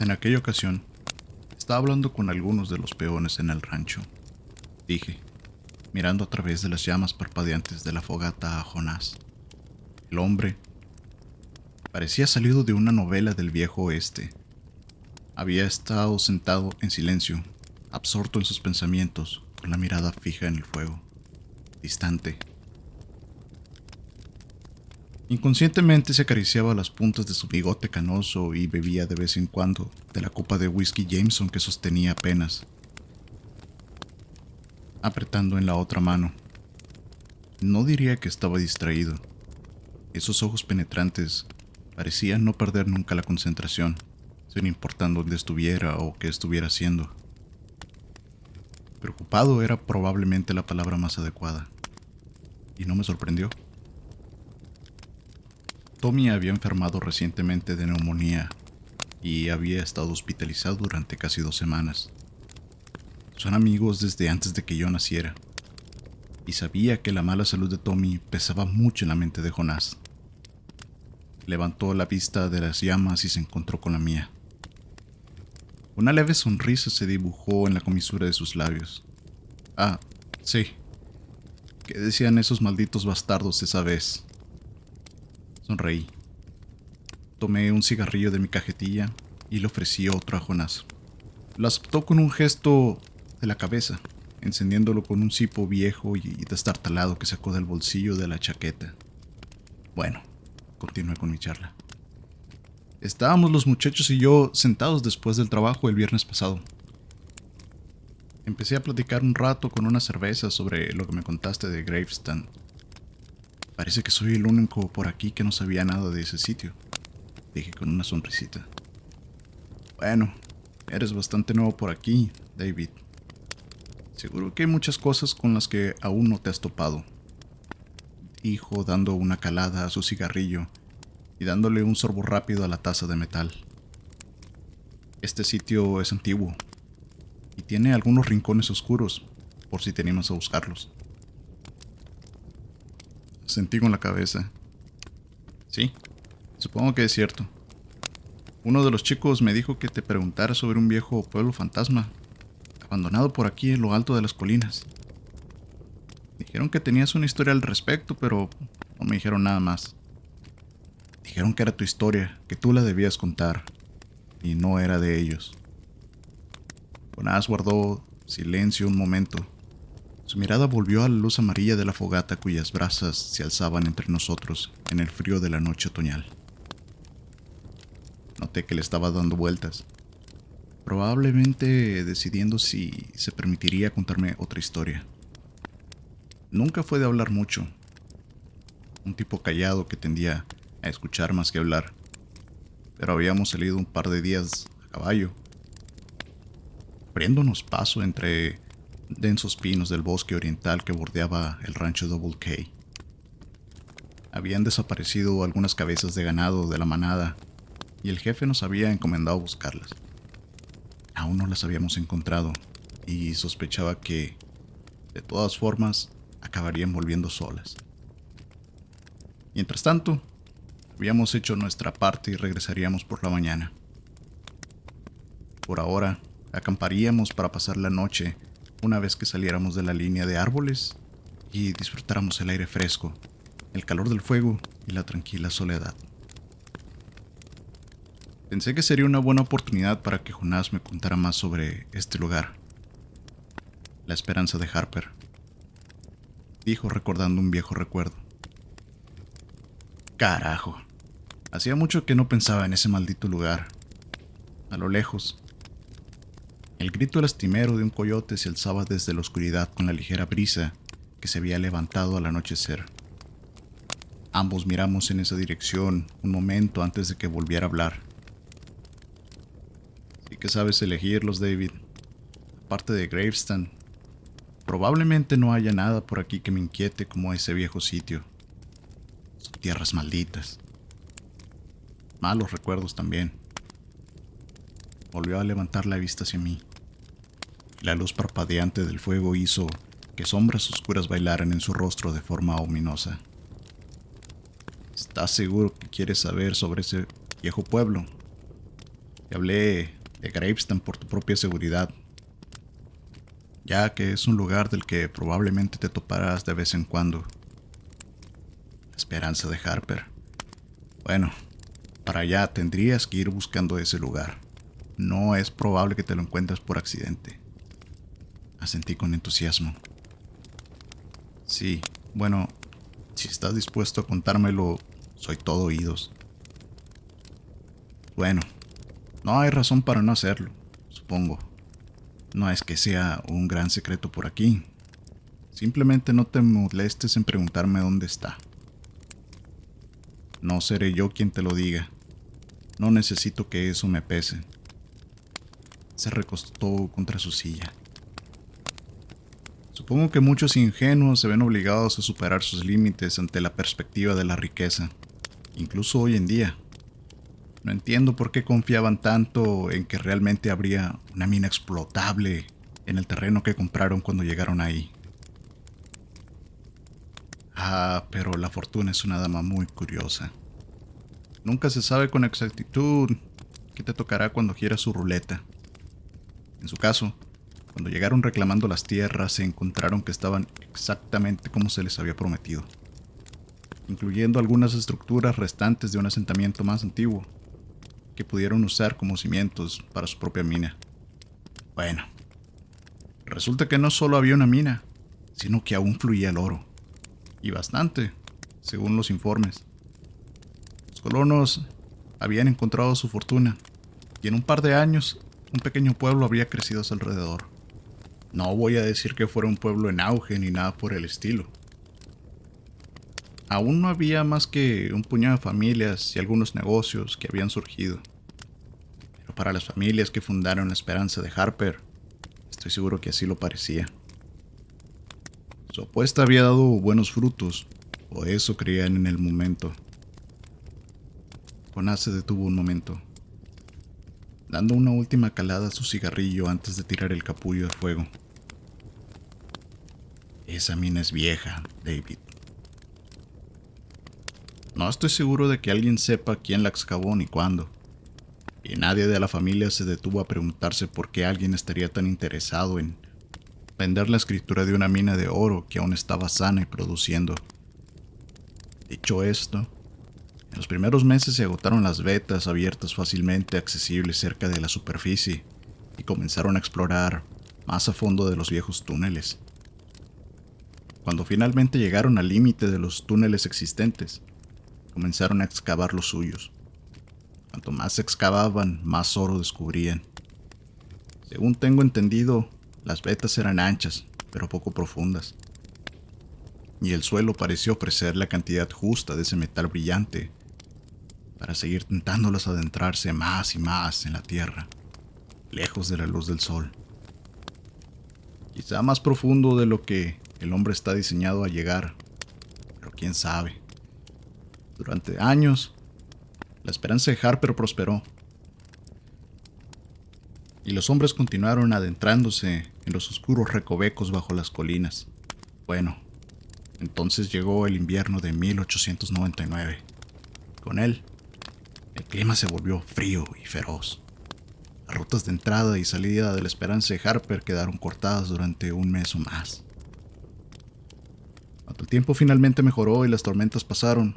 En aquella ocasión, estaba hablando con algunos de los peones en el rancho. Dije, mirando a través de las llamas parpadeantes de la fogata a Jonás. El hombre parecía salido de una novela del viejo oeste. Había estado sentado en silencio, absorto en sus pensamientos, con la mirada fija en el fuego, distante. Inconscientemente se acariciaba las puntas de su bigote canoso y bebía de vez en cuando de la copa de whisky Jameson que sostenía apenas, apretando en la otra mano. No diría que estaba distraído. Esos ojos penetrantes parecían no perder nunca la concentración, sin importar dónde estuviera o qué estuviera haciendo. Preocupado era probablemente la palabra más adecuada, y no me sorprendió. Tommy había enfermado recientemente de neumonía y había estado hospitalizado durante casi 2 semanas. Son amigos desde antes de que yo naciera, y sabía que la mala salud de Tommy pesaba mucho en la mente de Jonás. Levantó la vista de las llamas y se encontró con la mía. Una leve sonrisa se dibujó en la comisura de sus labios. Ah, sí. ¿Qué decían esos malditos bastardos esa vez? Sonreí. Tomé un cigarrillo de mi cajetilla y le ofrecí otro a Jonás. Lo aceptó con un gesto de la cabeza, encendiéndolo con un cipo viejo y destartalado que sacó del bolsillo de la chaqueta. Bueno, continué con mi charla. Estábamos los muchachos y yo sentados después del trabajo el viernes pasado. Empecé a platicar un rato con una cerveza sobre lo que me contaste de Gravesend. Parece que soy el único por aquí que no sabía nada de ese sitio, dije con una sonrisita. Bueno, eres bastante nuevo por aquí, David. Seguro que hay muchas cosas con las que aún no te has topado, dijo dando una calada a su cigarrillo y dándole un sorbo rápido a la taza de metal. Este sitio es antiguo y tiene algunos rincones oscuros, por si te animas a buscarlos. Sentí con la cabeza. Sí, supongo que es cierto. Uno de los chicos me dijo que te preguntara sobre un viejo pueblo fantasma, abandonado por aquí en lo alto de las colinas. Dijeron que tenías una historia al respecto, pero no me dijeron nada más. Dijeron que era tu historia, que tú la debías contar, y no era de ellos. Jonás guardó silencio un momento. Su mirada volvió a la luz amarilla de la fogata cuyas brasas se alzaban entre nosotros en el frío de la noche otoñal. Noté que le estaba dando vueltas, probablemente decidiendo si se permitiría contarme otra historia. Nunca fue de hablar mucho, un tipo callado que tendía a escuchar más que hablar, pero habíamos salido un par de días a caballo, abriéndonos paso entre densos pinos del bosque oriental que bordeaba el rancho Double K. Habían desaparecido algunas cabezas de ganado de la manada y el jefe nos había encomendado buscarlas. Aún no las habíamos encontrado y sospechaba que, de todas formas, acabarían volviendo solas. Mientras tanto, habíamos hecho nuestra parte y regresaríamos por la mañana. Por ahora, acamparíamos para pasar la noche una vez que saliéramos de la línea de árboles y disfrutáramos el aire fresco, el calor del fuego y la tranquila soledad. Pensé que sería una buena oportunidad para que Jonás me contara más sobre este lugar. La esperanza de Harper, dijo recordando un viejo recuerdo. Carajo, hacía mucho que no pensaba en ese maldito lugar. A lo lejos, el grito lastimero de un coyote se alzaba desde la oscuridad con la ligera brisa que se había levantado al anochecer. Ambos miramos en esa dirección un momento antes de que volviera a hablar. Sí que sabes elegirlos, David. Aparte de Gravesend, probablemente no haya nada por aquí que me inquiete como ese viejo sitio. Son tierras malditas. Malos recuerdos también. Volvió a levantar la vista hacia mí. La luz parpadeante del fuego hizo que sombras oscuras bailaran en su rostro de forma ominosa. ¿Estás seguro que quieres saber sobre ese viejo pueblo? Te hablé de Graveston por tu propia seguridad, ya que es un lugar del que probablemente te toparás de vez en cuando. La esperanza de Harper. Bueno, para allá tendrías que ir buscando ese lugar. No es probable que te lo encuentres por accidente. Asentí con entusiasmo. Sí, bueno, si estás dispuesto a contármelo, soy todo oídos. Bueno, no hay razón para no hacerlo, supongo. No es que sea un gran secreto por aquí. Simplemente no te molestes en preguntarme dónde está. No seré yo quien te lo diga. No necesito que eso me pese. Se recostó contra su silla. Supongo que muchos ingenuos se ven obligados a superar sus límites ante la perspectiva de la riqueza, incluso hoy en día. No entiendo por qué confiaban tanto en que realmente habría una mina explotable en el terreno que compraron cuando llegaron ahí. Ah, pero la fortuna es una dama muy curiosa. Nunca se sabe con exactitud qué te tocará cuando gira su ruleta. En su caso, cuando llegaron reclamando las tierras, se encontraron que estaban exactamente como se les había prometido, incluyendo algunas estructuras restantes de un asentamiento más antiguo, que pudieron usar como cimientos para su propia mina. Bueno, resulta que no solo había una mina, sino que aún fluía el oro. Y bastante, según los informes. Los colonos habían encontrado su fortuna, y en un par de años, un pequeño pueblo habría crecido a su alrededor. No voy a decir que fuera un pueblo en auge ni nada por el estilo. Aún no había más que un puñado de familias y algunos negocios que habían surgido. Pero para las familias que fundaron la esperanza de Harper, estoy seguro que así lo parecía. Su apuesta había dado buenos frutos, o eso creían en el momento. Jonás se detuvo un momento, dando una última calada a su cigarrillo antes de tirar el capullo de fuego. Esa mina es vieja, David. No estoy seguro de que alguien sepa quién la excavó ni cuándo, y nadie de la familia se detuvo a preguntarse por qué alguien estaría tan interesado en vender la escritura de una mina de oro que aún estaba sana y produciendo. Dicho esto, en los primeros meses se agotaron las vetas abiertas fácilmente accesibles cerca de la superficie y comenzaron a explorar más a fondo de los viejos túneles. Cuando finalmente llegaron al límite de los túneles existentes, comenzaron a excavar los suyos. Cuanto más excavaban, más oro descubrían. Según tengo entendido, las vetas eran anchas, pero poco profundas, y el suelo pareció ofrecer la cantidad justa de ese metal brillante para seguir tentándolas adentrarse más y más en la tierra, lejos de la luz del sol. Quizá más profundo de lo que el hombre está diseñado a llegar, pero quién sabe. Durante años, la esperanza de Harper prosperó, y los hombres continuaron adentrándose en los oscuros recovecos bajo las colinas. Bueno, entonces llegó el invierno de 1899. Con él, el clima se volvió frío y feroz. Las rutas de entrada y salida de la esperanza de Harper quedaron cortadas durante un mes o más. Cuando el tiempo finalmente mejoró y las tormentas pasaron,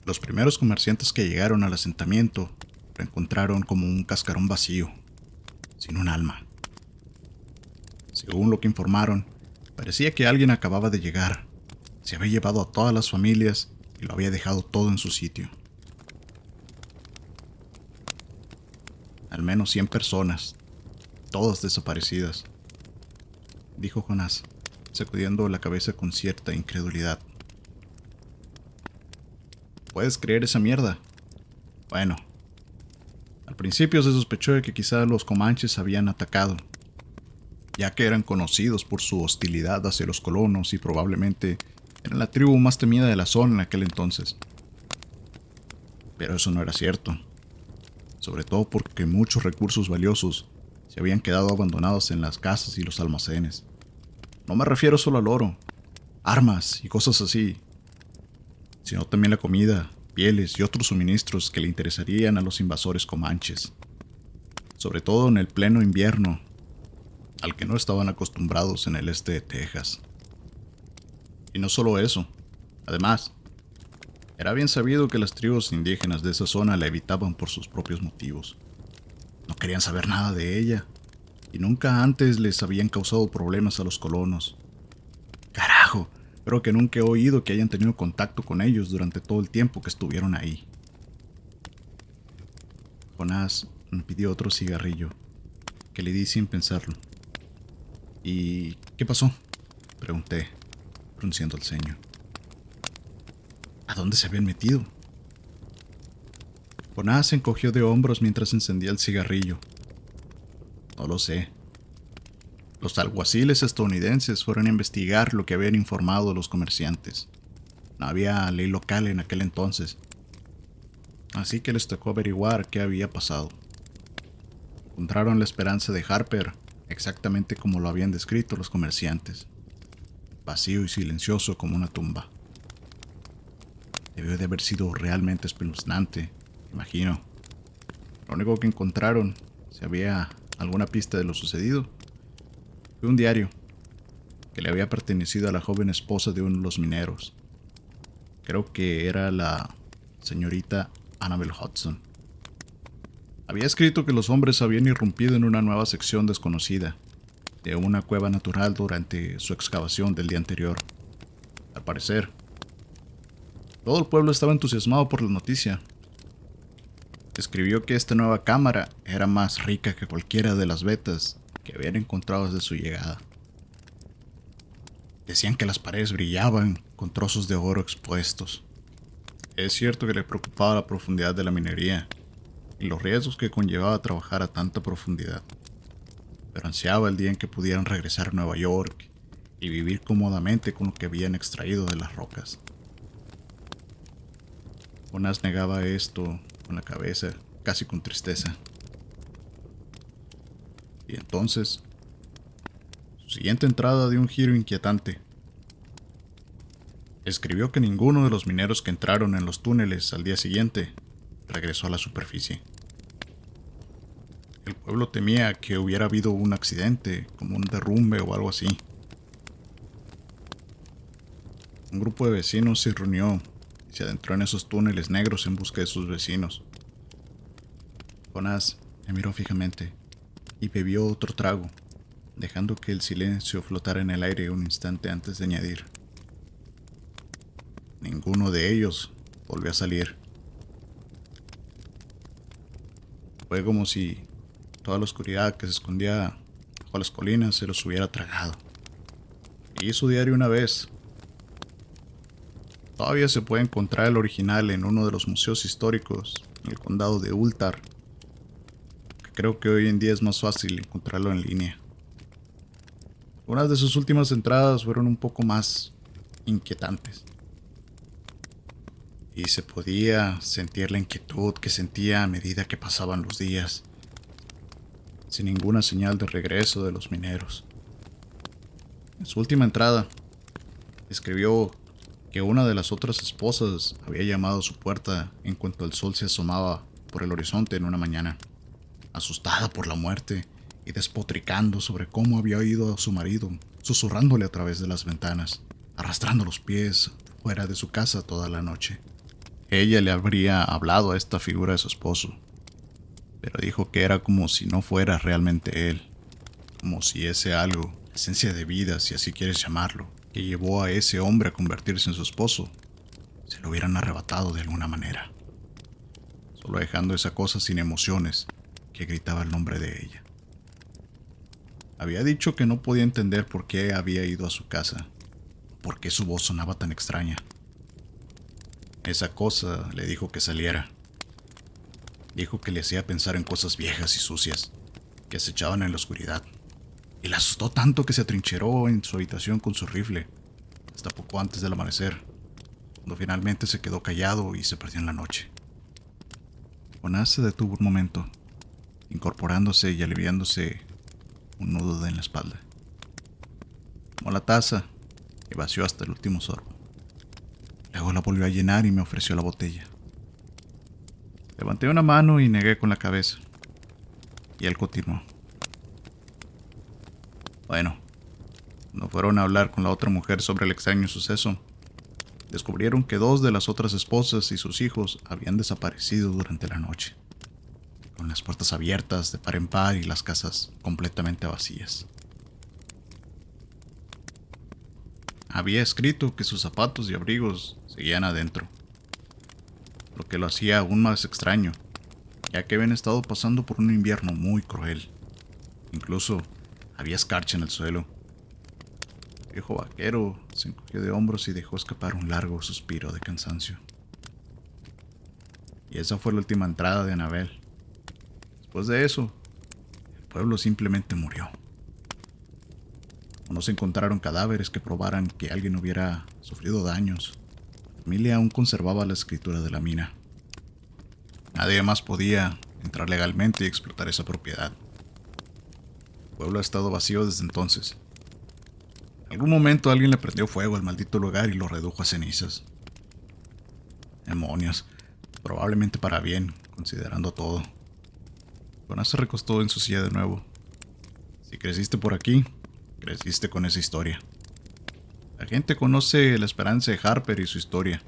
los primeros comerciantes que llegaron al asentamiento lo encontraron como un cascarón vacío, sin un alma. Según lo que informaron, parecía que alguien acababa de llegar, se había llevado a todas las familias y lo había dejado todo en su sitio. Al menos 100 personas, todas desaparecidas, dijo Jonás, sacudiendo la cabeza con cierta incredulidad. ¿Puedes creer esa mierda? Bueno, al principio se sospechó de que quizá los comanches habían atacado, ya que eran conocidos por su hostilidad hacia los colonos y probablemente eran la tribu más temida de la zona en aquel entonces. Pero eso no era cierto, sobre todo porque muchos recursos valiosos se habían quedado abandonados en las casas y los almacenes. No me refiero solo al oro, armas y cosas así, sino también la comida pieles y otros suministros que le interesarían a los invasores comanches, sobre todo en el pleno invierno, al que no estaban acostumbrados en el este de Texas. Y no solo eso, además, era bien sabido que las tribus indígenas de esa zona la evitaban por sus propios motivos. No querían saber nada de ella, y nunca antes les habían causado problemas a los colonos. Carajo, creo que nunca he oído que hayan tenido contacto con ellos durante todo el tiempo que estuvieron ahí. Jonás me pidió otro cigarrillo, que le di sin pensarlo. ¿Y qué pasó?, pregunté, frunciendo el ceño. ¿A dónde se habían metido? Jonás se encogió de hombros mientras encendía el cigarrillo. No lo sé. Los alguaciles estadounidenses fueron a investigar lo que habían informado los comerciantes. No había ley local en aquel entonces, así que les tocó averiguar qué había pasado. Encontraron la esperanza de Harper exactamente como lo habían descrito los comerciantes, vacío y silencioso como una tumba. Debió de haber sido realmente espeluznante, imagino. Lo único que encontraron, si había alguna pista de lo sucedido, fue un diario que le había pertenecido a la joven esposa de uno de los mineros. Creo que era la señorita Annabel Hudson. Había escrito que los hombres habían irrumpido en una nueva sección desconocida de una cueva natural durante su excavación del día anterior. Al parecer, todo el pueblo estaba entusiasmado por la noticia. Escribió que esta nueva cámara era más rica que cualquiera de las vetas que habían encontrado desde su llegada. Decían que las paredes brillaban con trozos de oro expuestos. Es cierto que le preocupaba la profundidad de la minería y los riesgos que conllevaba trabajar a tanta profundidad, pero ansiaba el día en que pudieran regresar a Nueva York y vivir cómodamente con lo que habían extraído de las rocas. Jonás negaba esto con la cabeza, casi con tristeza. Y entonces, su siguiente entrada dio un giro inquietante. Escribió que ninguno de los mineros que entraron en los túneles al día siguiente regresó a la superficie. El pueblo temía que hubiera habido un accidente, como un derrumbe o algo así. Un grupo de vecinos se reunió y se adentró en esos túneles negros en busca de sus vecinos. Jonás me miró fijamente y bebió otro trago, dejando que el silencio flotara en el aire un instante antes de añadir: ninguno de ellos volvió a salir. Fue como si toda la oscuridad que se escondía bajo las colinas se los hubiera tragado. Leí su diario una vez. Todavía se puede encontrar el original en uno de los museos históricos en el condado de Ultar. Creo que hoy en día es más fácil encontrarlo en línea. Unas de sus últimas entradas fueron un poco más inquietantes, y se podía sentir la inquietud que sentía a medida que pasaban los días, sin ninguna señal de regreso de los mineros. En su última entrada, escribió que una de las otras esposas había llamado a su puerta en cuanto el sol se asomaba por el horizonte en una mañana, asustada por la muerte y despotricando sobre cómo había oído a su marido susurrándole a través de las ventanas, arrastrando los pies fuera de su casa toda la noche. Ella le habría hablado a esta figura de su esposo, pero dijo que era como si no fuera realmente él, como si ese algo, esencia de vida, si así quieres llamarlo, que llevó a ese hombre a convertirse en su esposo, se lo hubieran arrebatado de alguna manera, solo dejando esa cosa sin emociones que gritaba el nombre de ella. Había dicho que no podía entender por qué había ido a su casa, por qué su voz sonaba tan extraña. Esa cosa le dijo que saliera. Dijo que le hacía pensar en cosas viejas y sucias que acechaban en la oscuridad, y le asustó tanto que se atrincheró en su habitación con su rifle hasta poco antes del amanecer, cuando finalmente se quedó callado y se perdió en la noche. Jonás se detuvo un momento, incorporándose y aliviándose un nudo en la espalda. Tomó la taza y vació hasta el último sorbo. Luego la volvió a llenar y me ofreció la botella. Levanté una mano y negué con la cabeza. Y él continuó. Bueno, cuando fueron a hablar con la otra mujer sobre el extraño suceso, descubrieron que 2 de las otras esposas y sus hijos habían desaparecido durante la noche, con las puertas abiertas de par en par y las casas completamente vacías. Había escrito que sus zapatos y abrigos seguían adentro, lo que lo hacía aún más extraño, ya que habían estado pasando por un invierno muy cruel. Incluso había escarcha en el suelo. El viejo vaquero se encogió de hombros y dejó escapar un largo suspiro de cansancio. Y esa fue la última entrada de Annabelle. Después de eso, el pueblo simplemente murió. O no se encontraron cadáveres que probaran que alguien hubiera sufrido daños. La familia aún conservaba la escritura de la mina. Nadie más podía entrar legalmente y explotar esa propiedad. El pueblo ha estado vacío desde entonces. En algún momento alguien le prendió fuego al maldito lugar y lo redujo a cenizas. Demonios, probablemente para bien, considerando todo. Jonás se recostó en su silla de nuevo. Si creciste por aquí, creciste con esa historia. La gente conoce la esperanza de Harper y su historia.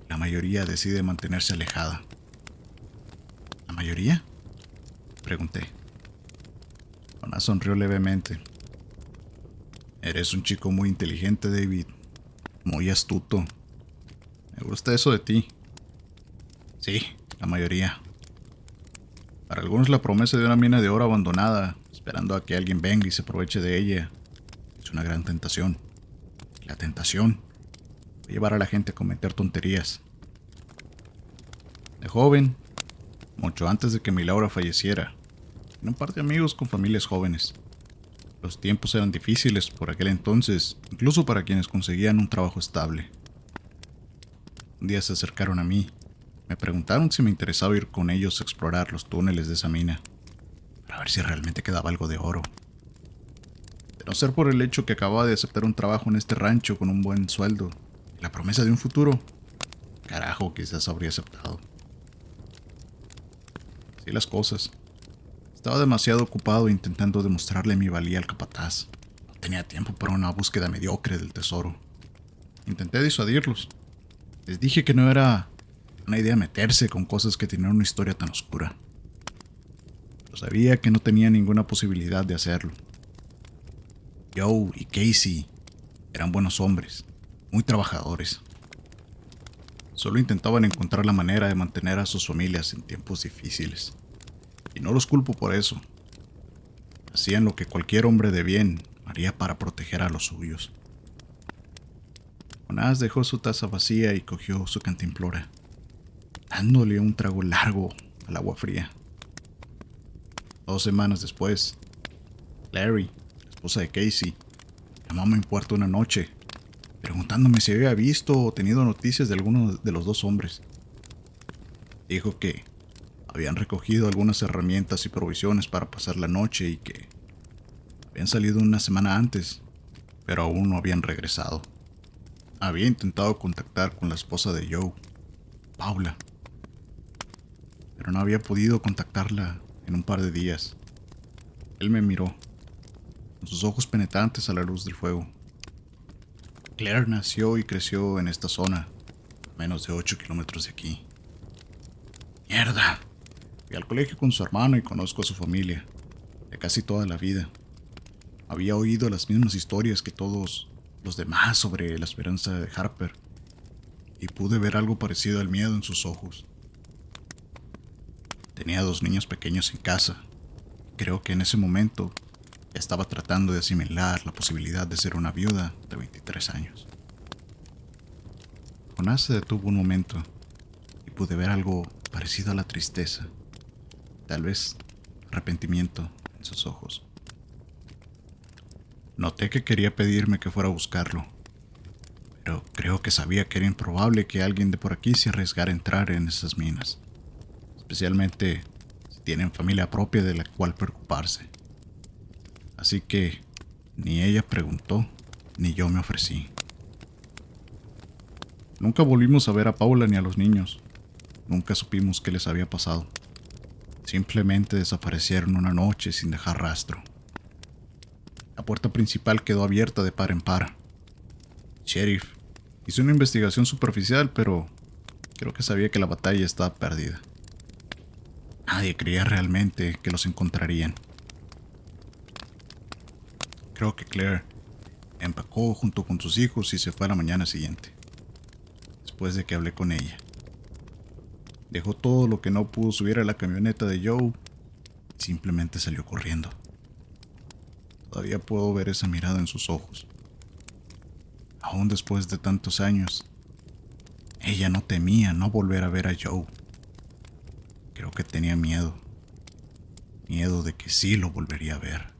La mayoría decide mantenerse alejada. ¿La mayoría?, pregunté. Jonás sonrió levemente. Eres un chico muy inteligente, David. Muy astuto. Me gusta eso de ti. Sí, la mayoría. Para algunos la promesa de una mina de oro abandonada, esperando a que alguien venga y se aproveche de ella, es una gran tentación. La tentación va a llevar a la gente a cometer tonterías. De joven, mucho antes de que mi Laura falleciera, tenía un par de amigos con familias jóvenes. Los tiempos eran difíciles por aquel entonces, incluso para quienes conseguían un trabajo estable. Un día se acercaron a mí. Me preguntaron si me interesaba ir con ellos a explorar los túneles de esa mina, para ver si realmente quedaba algo de oro. De no ser por el hecho que acababa de aceptar un trabajo en este rancho con un buen sueldo y la promesa de un futuro, carajo, quizás habría aceptado. Así las cosas. Estaba demasiado ocupado intentando demostrarle mi valía al capataz. No tenía tiempo para una búsqueda mediocre del tesoro. Intenté disuadirlos. Les dije que no era una idea meterse con cosas que tenían una historia tan oscura. Pero sabía que no tenía ninguna posibilidad de hacerlo. Joe y Casey eran buenos hombres, muy trabajadores. Solo intentaban encontrar la manera de mantener a sus familias en tiempos difíciles. Y no los culpo por eso. Hacían lo que cualquier hombre de bien haría para proteger a los suyos. Jonás dejó su taza vacía y cogió su cantimplora, dándole un trago largo al agua fría. 2 semanas después, Larry, la esposa de Casey, llamó a mi puerta una noche, preguntándome si había visto o tenido noticias de alguno de los 2 hombres. Dijo que habían recogido algunas herramientas y provisiones para pasar la noche y que habían salido una semana antes, pero aún no habían regresado. Había intentado contactar con la esposa de Joe, Paula, pero no había podido contactarla en un par de días. Él me miró, con sus ojos penetrantes a la luz del fuego. Claire nació y creció en esta zona, a menos de 8 kilómetros de aquí. ¡Mierda! Fui al colegio con su hermano y conozco a su familia, de casi toda la vida. Había oído las mismas historias que todos los demás sobre la esperanza de Harper, y pude ver algo parecido al miedo en sus ojos. Tenía 2 niños pequeños en casa. Creo que en ese momento ya estaba tratando de asimilar la posibilidad de ser una viuda de 23 años. Jonás se detuvo un momento y pude ver algo parecido a la tristeza, tal vez arrepentimiento en sus ojos. Noté que quería pedirme que fuera a buscarlo, pero creo que sabía que era improbable que alguien de por aquí se arriesgara a entrar en esas minas, especialmente si tienen familia propia de la cual preocuparse. Así que ni ella preguntó, ni yo me ofrecí. Nunca volvimos a ver a Paula ni a los niños. Nunca supimos qué les había pasado. Simplemente desaparecieron una noche sin dejar rastro. La puerta principal quedó abierta de par en par. Sheriff hizo una investigación superficial, pero creo que sabía que la batalla estaba perdida. Nadie creía realmente que los encontrarían. Creo que Claire empacó junto con sus hijos y se fue a la mañana siguiente, después de que hablé con ella. Dejó todo lo que no pudo subir a la camioneta de Joe y simplemente salió corriendo. Todavía puedo ver esa mirada en sus ojos. Aún después de tantos años, ella no temía no volver a ver a Joe. Creo que tenía miedo. Miedo de que sí lo volvería a ver.